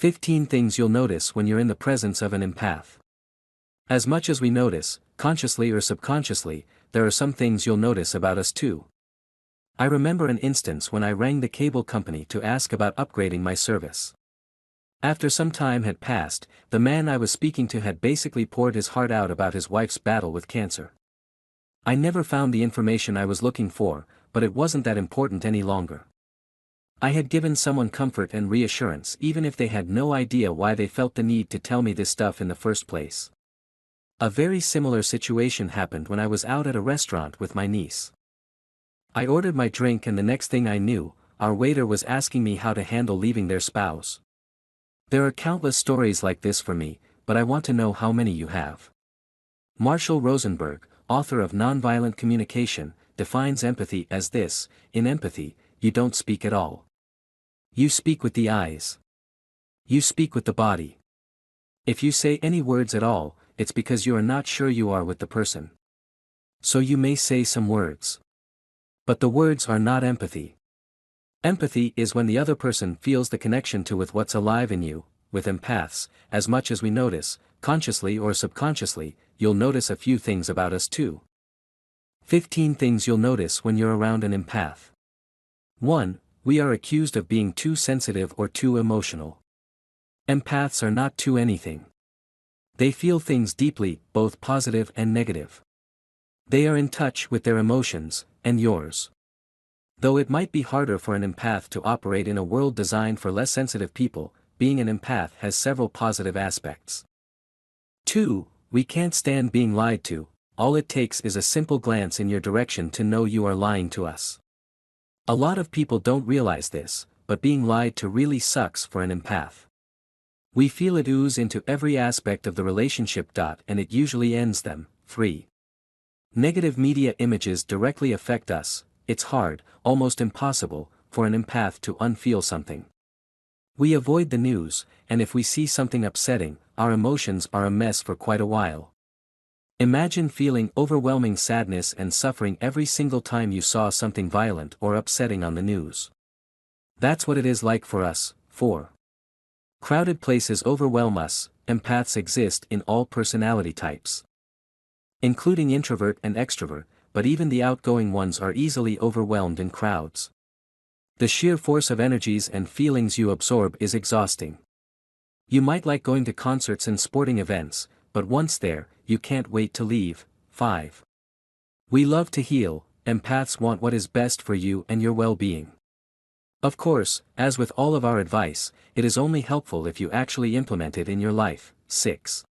15 things you'll notice when you're in the presence of an empath. As much as we notice, consciously or subconsciously, there are some things you'll notice about us too. I remember an instance when I rang the cable company to ask about upgrading my service. After some time had passed, the man I was speaking to had basically poured his heart out about his wife's battle with cancer. I never found the information I was looking for, but it wasn't that important any longer. I had given someone comfort and reassurance even if they had no idea why they felt the need to tell me this stuff in the first place. A very similar situation happened when I was out at a restaurant with my niece. I ordered my drink and the next thing I knew, our waiter was asking me how to handle leaving their spouse. There are countless stories like this for me, but I want to know how many you have. Marshall Rosenberg, author of Nonviolent Communication, defines empathy as this: in empathy, you don't speak at all. You speak with the eyes. You speak with the body. If you say any words at all, it's because you are not sure you are with the person. So you may say some words. But the words are not empathy. Empathy is when the other person feels the connection to with what's alive in you. With empaths, as much as we notice, consciously or subconsciously, you'll notice a few things about us too. 15 things you'll notice when you're around an empath. 1. We are accused of being too sensitive or too emotional. Empaths are not too anything. They feel things deeply, both positive and negative. They are in touch with their emotions, and yours. Though it might be harder for an empath to operate in a world designed for less sensitive people, being an empath has several positive aspects. 2. We can't stand being lied to. All it takes is a simple glance in your direction to know you are lying to us. A lot of people don't realize this, but being lied to really sucks for an empath. We feel it ooze into every aspect of the relationship. And it usually ends them. 3. Negative media images directly affect us. It's hard, almost impossible, for an empath to unfeel something. We avoid the news, and if we see something upsetting, our emotions are a mess for quite a while. Imagine feeling overwhelming sadness and suffering every single time you saw something violent or upsetting on the news. That's what it is like for us. 4. Crowded places overwhelm us. Empaths exist in all personality types, including introvert and extrovert, but even the outgoing ones are easily overwhelmed in crowds. The sheer force of energies and feelings you absorb is exhausting. You might like going to concerts and sporting events, but once there, you can't wait to leave. 5. We love to heal. Empaths want what is best for you and your well-being. Of course, as with all of our advice, it is only helpful if you actually implement it in your life. 6.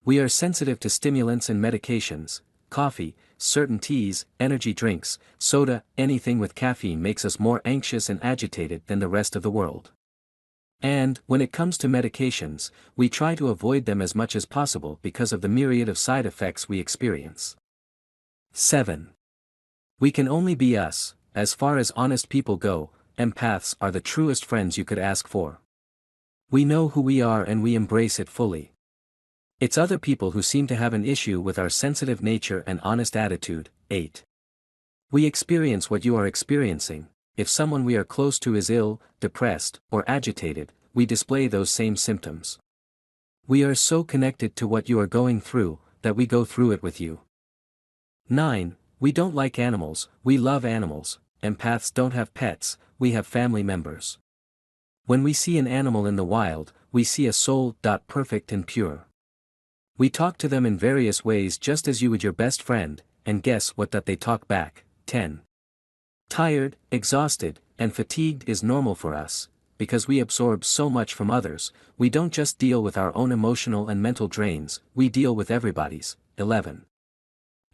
We are sensitive to stimulants and medications. Coffee, certain teas, energy drinks, soda, anything with caffeine makes us more anxious and agitated than the rest of the world. And, when it comes to medications, we try to avoid them as much as possible because of the myriad of side effects we experience. 7. We can only be us. As far as honest people go, empaths are the truest friends you could ask for. We know who we are and we embrace it fully. It's other people who seem to have an issue with our sensitive nature and honest attitude. 8. We experience what you are experiencing. If someone we are close to is ill, depressed, or agitated, we display those same symptoms. We are so connected to what you are going through, that we go through it with you. 9. We don't like animals. We love animals. Empaths don't have pets, we have family members. When we see an animal in the wild, we see a soul. Perfect and pure. We talk to them in various ways just as you would your best friend, and guess what? That they talk back. 10. Tired, exhausted, and fatigued is normal for us, because we absorb so much from others. We don't just deal with our own emotional and mental drains, we deal with everybody's. 11.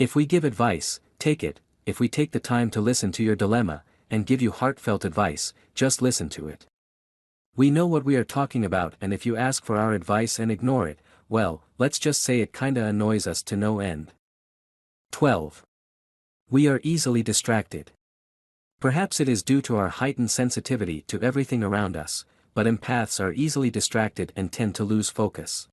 If we give advice, take it. If we take the time to listen to your dilemma, and give you heartfelt advice, just listen to it. We know what we are talking about, and if you ask for our advice and ignore it, well, let's just say it kinda annoys us to no end. 12. We are easily distracted. Perhaps it is due to our heightened sensitivity to everything around us, but empaths are easily distracted and tend to lose focus.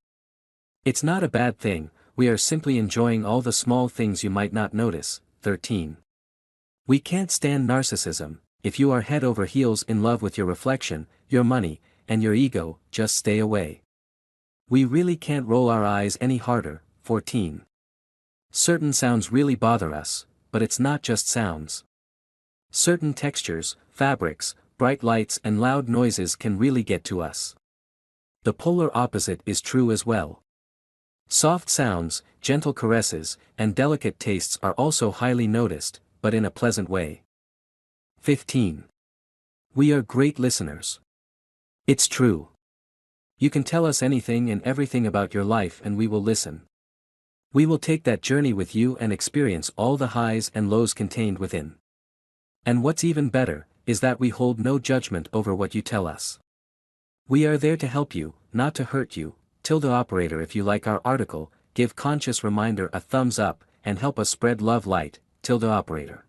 It's not a bad thing, we are simply enjoying all the small things you might not notice. 13. We can't stand narcissism. If you are head over heels in love with your reflection, your money, and your ego, just stay away. We really can't roll our eyes any harder. 14. Certain sounds really bother us, but it's not just sounds. Certain textures, fabrics, bright lights and loud noises can really get to us. The polar opposite is true as well. Soft sounds, gentle caresses, and delicate tastes are also highly noticed, but in a pleasant way. 15. We are great listeners. It's true. You can tell us anything and everything about your life and we will listen. We will take that journey with you and experience all the highs and lows contained within. And what's even better, is that we hold no judgment over what you tell us. We are there to help you, not to hurt you. Operator, if you like our article, give conscious reminder a thumbs up, and help us spread love light. Operator.